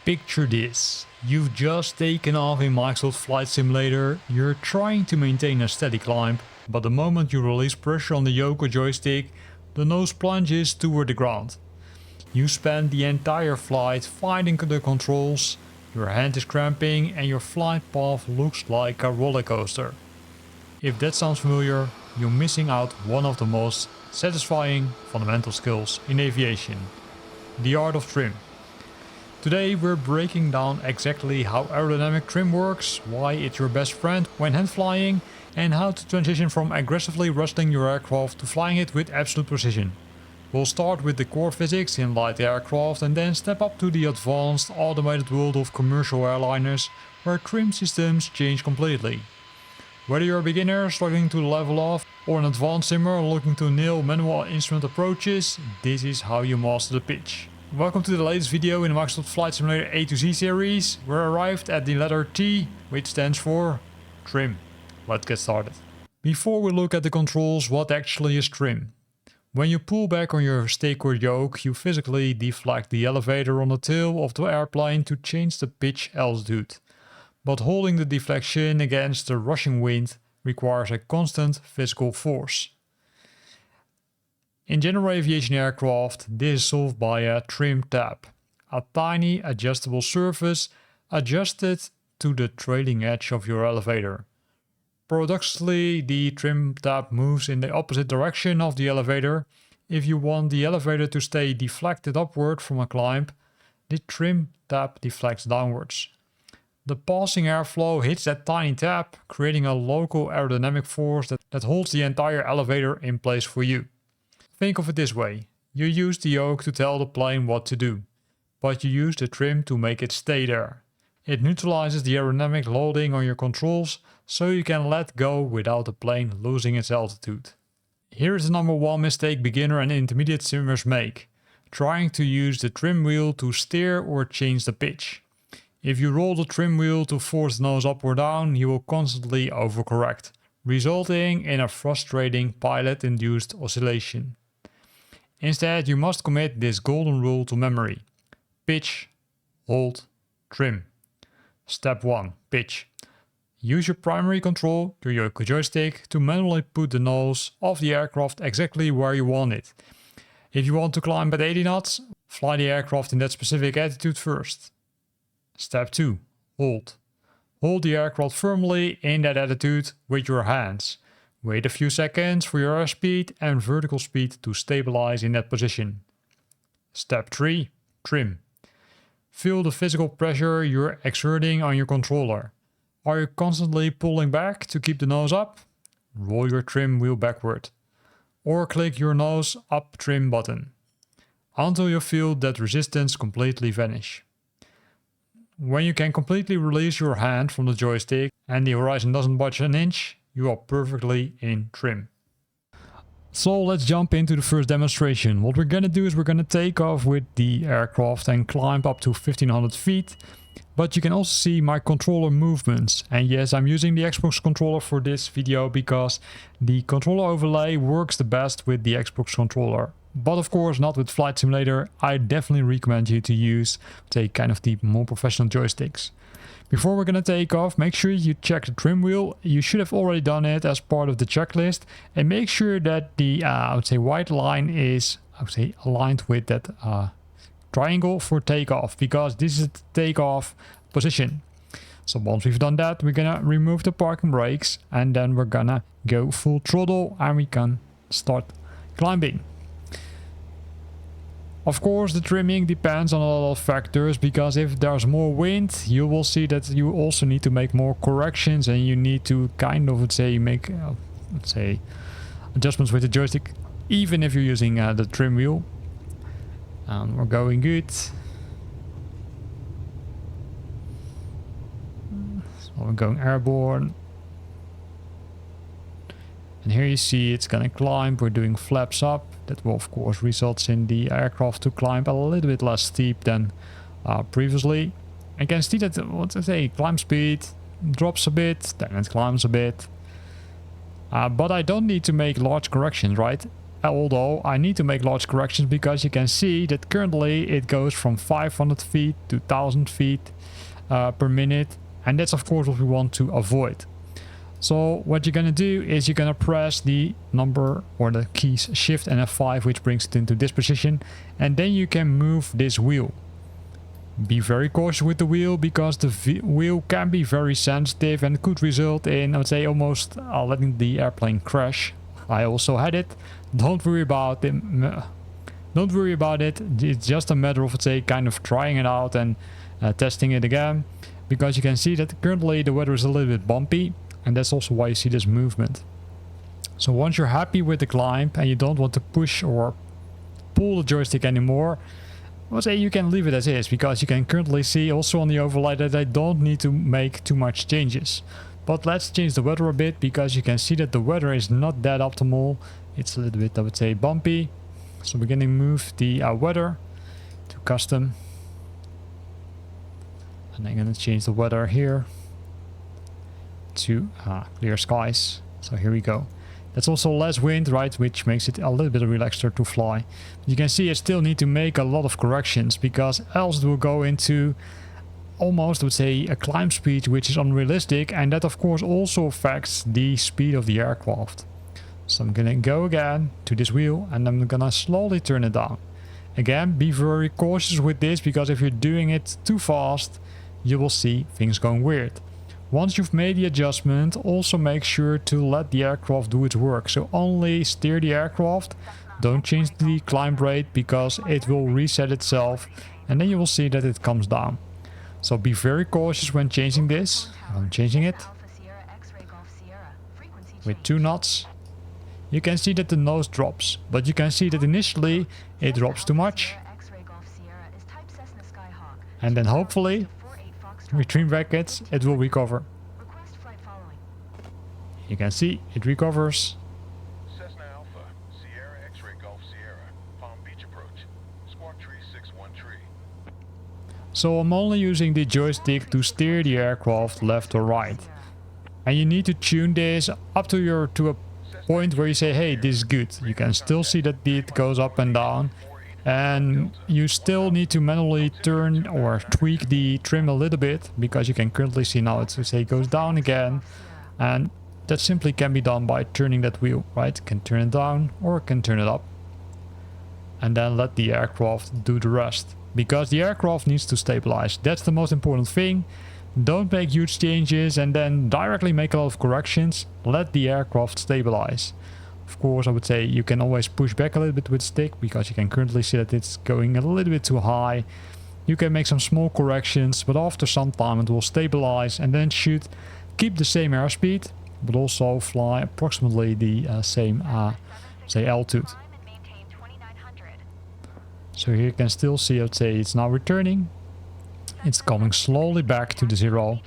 Picture this. You've just taken off in Microsoft Flight Simulator, you're trying to maintain a steady climb, but the moment you release pressure on the yoke or joystick, the nose plunges toward the ground. You spend the entire flight fighting the controls, your hand is cramping and your flight path looks like a roller coaster. If that sounds familiar, you're missing out one of the most satisfying fundamental skills in aviation, the art of trim. Today we're breaking down exactly how aerodynamic trim works, why it's your best friend when hand flying, and how to transition from aggressively rustling your aircraft to flying it with absolute precision. We'll start with the core physics in light aircraft and then step up to the advanced automated world of commercial airliners where trim systems change completely. Whether you're a beginner struggling to level off or an advanced simmer looking to nail manual instrument approaches, this is how you master the pitch. Welcome to the latest video in the Microsoft Flight Simulator A-Z series. We're arrived at the letter T, which stands for trim. Let's get started. Before we look at the controls, what actually is trim? When you pull back on your stake or yoke, you physically deflect the elevator on the tail of the airplane to change the pitch altitude. But holding the deflection against the rushing wind requires a constant physical force. In general aviation aircraft, this is solved by a trim tab, a tiny adjustable surface adjusted to the trailing edge of your elevator. Paradoxically, the trim tab moves in the opposite direction of the elevator. If you want the elevator to stay deflected upward from a climb, the trim tab deflects downwards. The passing airflow hits that tiny tab, creating a local aerodynamic force that holds the entire elevator in place for you. Think of it this way, you use the yoke to tell the plane what to do, but you use the trim to make it stay there. It neutralizes the aerodynamic loading on your controls, so you can let go without the plane losing its altitude. Here is the number one mistake beginner and intermediate simmers make, trying to use the trim wheel to steer or change the pitch. If you roll the trim wheel to force the nose up or down, you will constantly overcorrect, resulting in a frustrating pilot-induced oscillation. Instead, you must commit this golden rule to memory. Pitch, hold, trim. Step 1. Pitch. Use your primary control, your yoke or joystick, to manually put the nose of the aircraft exactly where you want it. If you want to climb at 80 knots, fly the aircraft in that specific attitude first. Step 2. Hold. Hold the aircraft firmly in that attitude with your hands. Wait a few seconds for your airspeed and vertical speed to stabilize in that position. Step 3. Trim. Feel the physical pressure you're exerting on your controller. Are you constantly pulling back to keep the nose up? Roll your trim wheel backward. Or click your nose up trim button until you feel that resistance completely vanish. When you can completely release your hand from the joystick and the horizon doesn't budge an inch, you are perfectly in trim. So let's jump into the first demonstration. What we're gonna do is we're gonna take off with the aircraft and climb up to 1500 feet. But you can also see my controller movements. And yes, I'm using the Xbox controller for this video because the controller overlay works the best with the Xbox controller. But of course not with Flight Simulator. I definitely recommend you to use, say, kind of the more professional joysticks. Before we're gonna take off, make sure you check the trim wheel. You should have already done it as part of the checklist. And make sure that the, I would say, white line is, I would say, aligned with that triangle for takeoff, because this is the takeoff position. So once we've done that, we're gonna remove the parking brakes and then we're gonna go full throttle and we can start climbing. Of course, the trimming depends on a lot of factors, because if there's more wind, you will see that you also need to make more corrections and you need to kind of, let's say, make, let's say, adjustments with the joystick, even if you're using the trim wheel. And we're going good. So we're going airborne. And here you see it's gonna climb. We're doing flaps up. That will of course results in the aircraft to climb a little bit less steep than previously. I can see that, what I say, climb speed drops a bit, then it climbs a bit. But I don't need to make large corrections, right? although I need to make large corrections because you can see that currently it goes from 500 feet to 1000 feet per minute, and that's of course what we want to avoid. So what you're gonna do is you're gonna press the number or the keys Shift and F5, which brings it into this position, and then you can move this wheel. Be very cautious with the wheel because the wheel can be very sensitive and could result in, I would say, almost letting the airplane crash. I also had it. Don't worry about it. Don't worry about it. It's just a matter of, let's say, kind of trying it out and testing it again, because you can see that currently the weather is a little bit bumpy, and that's also why you see this movement. So once you're happy with the climb and you don't want to push or pull the joystick anymore, I would say you can leave it as is, because you can currently see also on the overlay that I don't need to make too much changes. But let's change the weather a bit, because you can see that the weather is not that optimal. It's a little bit, I would say, bumpy. So we're going to move the weather to custom. And I'm going to change the weather here to clear skies. So here we go. That's also less wind, right, which makes it a little bit relaxer to fly. You can see I still need to make a lot of corrections, because else it will go into almost, I would say, a climb speed which is unrealistic, and that of course also affects the speed of the aircraft. So I'm gonna go again to this wheel and I'm gonna slowly turn it down. Again, be very cautious with this, because if you're doing it too fast, you will see things going weird. Once you've made the adjustment, also make sure to let the aircraft do its work. So only steer the aircraft, don't change the climb rate, because it will reset itself and then you will see that it comes down. So be very cautious when changing this. I'm changing it with 2 knots. You can see that the nose drops, but you can see that initially it drops too much. And then hopefully, between brackets, it will recover. You can see it recovers. Cessna Alpha, Sierra X-ray Golf Sierra, Palm Beach approach, Squawk Tree 613. So I'm only using the joystick to steer the aircraft left or right. And you need to tune this up to a point where you say, hey, this is good. You can still see that it goes up and down. And you still need to manually turn or tweak the trim a little bit, because you can currently see now it goes down again, and that simply can be done by turning that wheel, right? Can turn it down or can turn it up, and then let the aircraft do the rest, because the aircraft needs to stabilize. That's the most important thing. Don't make huge changes and then directly make a lot of corrections. Let the aircraft stabilize. Of course, I would say you can always push back a little bit with stick, because you can currently see that it's going a little bit too high. You can make some small corrections, but after some time it will stabilize and then should keep the same airspeed, but also fly approximately the same say altitude. So here you can still see, I'd say, it's now returning. It's coming slowly back to the 0.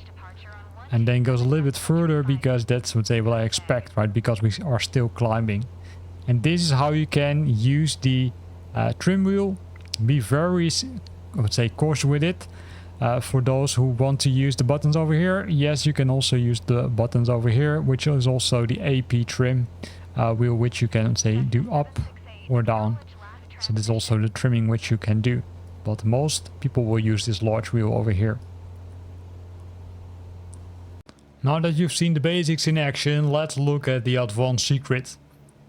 And then goes a little bit further, because that's what I expect, right? Because we are still climbing. And this is how you can use the trim wheel. Be very, I would say, cautious with it. For those who want to use the buttons over here, yes, you can also use the buttons over here, which is also the AP trim wheel, which you can say do up or down. So this is also the trimming which you can do. But most people will use this large wheel over here. Now that you've seen the basics in action, let's look at the advanced secret.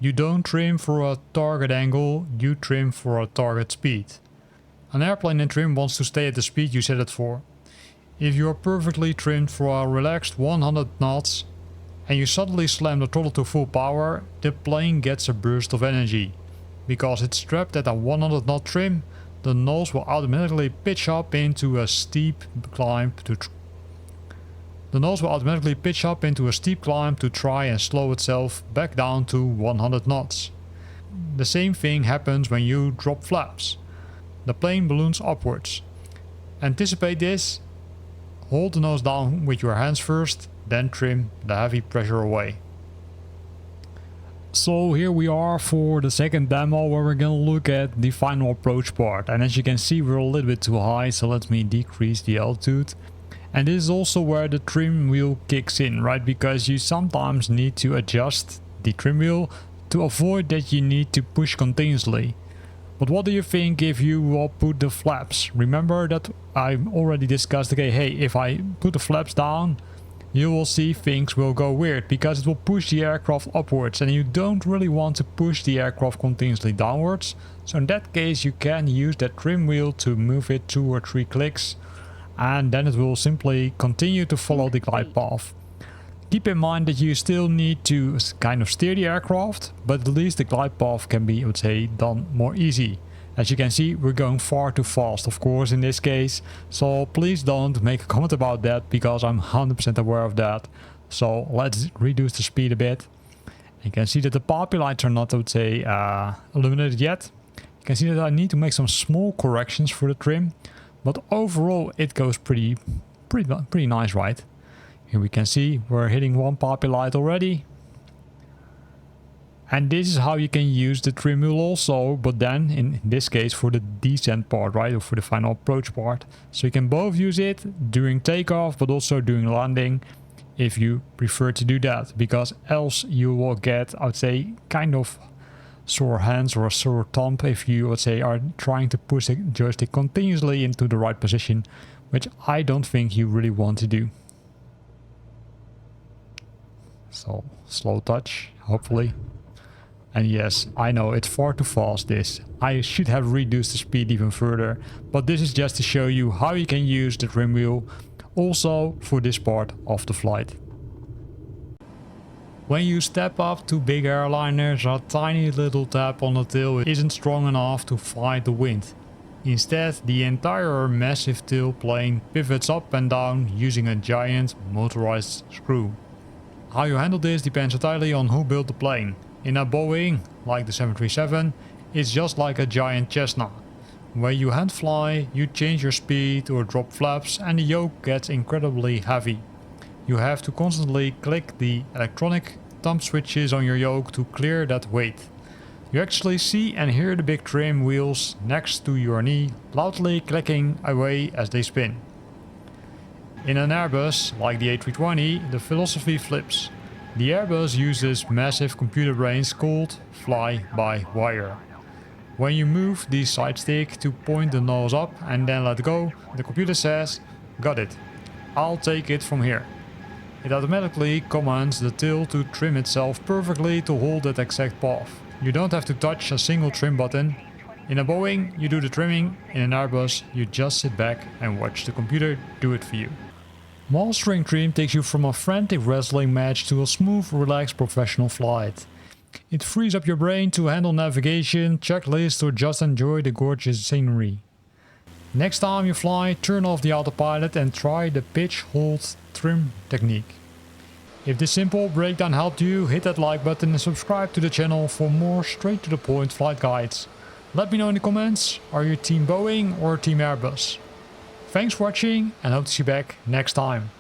You don't trim for a target angle, you trim for a target speed. An airplane in trim wants to stay at the speed you set it for. If you are perfectly trimmed for a relaxed 100 knots and you suddenly slam the throttle to full power, the plane gets a burst of energy. Because it's strapped at a 100 knot trim, the nose will automatically pitch up into a steep climb to try and slow itself back down to 100 knots. The same thing happens when you drop flaps. The plane balloons upwards. Anticipate this, hold the nose down with your hands first, then trim the heavy pressure away. So here we are for the second demo, where we're gonna look at the final approach part. And as you can see, we're a little bit too high, so let me decrease the altitude. And this is also where the trim wheel kicks in, right? Because you sometimes need to adjust the trim wheel to avoid that you need to push continuously. But what do you think if you will put the flaps? Remember that I already discussed, okay, hey, if I put the flaps down, you will see things will go weird because it will push the aircraft upwards and you don't really want to push the aircraft continuously downwards. So in that case you can use that trim wheel to move it 2 or 3 clicks and then it will simply continue to follow the glide path. Keep in mind that you still need to kind of steer the aircraft, but at least the glide path can be, I would say, done more easy. As you can see, we're going far too fast, of course, in this case. So please don't make a comment about that, because I'm 100% aware of that. So let's reduce the speed a bit. You can see that the poppy lights are not, I would say, illuminated yet. You can see that I need to make some small corrections for the trim. But overall, it goes pretty nice, right? Here we can see we're hitting one poppy light already. And this is how you can use the trim wheel also, but then in this case for the descent part, right, or for the final approach part. So you can both use it during takeoff, but also during landing, if you prefer to do that, because else you will get, I would say, kind of sore hands or a sore thumb if you, let's say, are trying to push the joystick continuously into the right position, which I don't think you really want to do. So slow touch, hopefully. And yes, I know it's far too fast this. I should have reduced the speed even further, but this is just to show you how you can use the trim wheel also for this part of the flight. When you step up to big airliners, a tiny little tap on the tail isn't strong enough to fight the wind. Instead, the entire massive tail plane pivots up and down using a giant motorized screw. How you handle this depends entirely on who built the plane. In a Boeing, like the 737, it's just like a giant Cessna. When you hand fly, you change your speed or drop flaps and the yoke gets incredibly heavy. You have to constantly click the electronic thumb switches on your yoke to clear that weight. You actually see and hear the big trim wheels next to your knee loudly clicking away as they spin. In an Airbus, like the A320, the philosophy flips. The Airbus uses massive computer brains called Fly-By-Wire. When you move the side stick to point the nose up and then let go, the computer says, "Got it, I'll take it from here." It automatically commands the tail to trim itself perfectly to hold that exact path. You don't have to touch a single trim button. In a Boeing, you do the trimming. In an Airbus, you just sit back and watch the computer do it for you. Mastering trim takes you from a frantic wrestling match to a smooth, relaxed professional flight. It frees up your brain to handle navigation, checklists, or just enjoy the gorgeous scenery. Next time you fly, turn off the autopilot and try the pitch hold trim technique. If this simple breakdown helped you, hit that like button and subscribe to the channel for more straight to the point flight guides. Let me know in the comments, are you team Boeing or team Airbus? Thanks for watching and hope to see you back next time.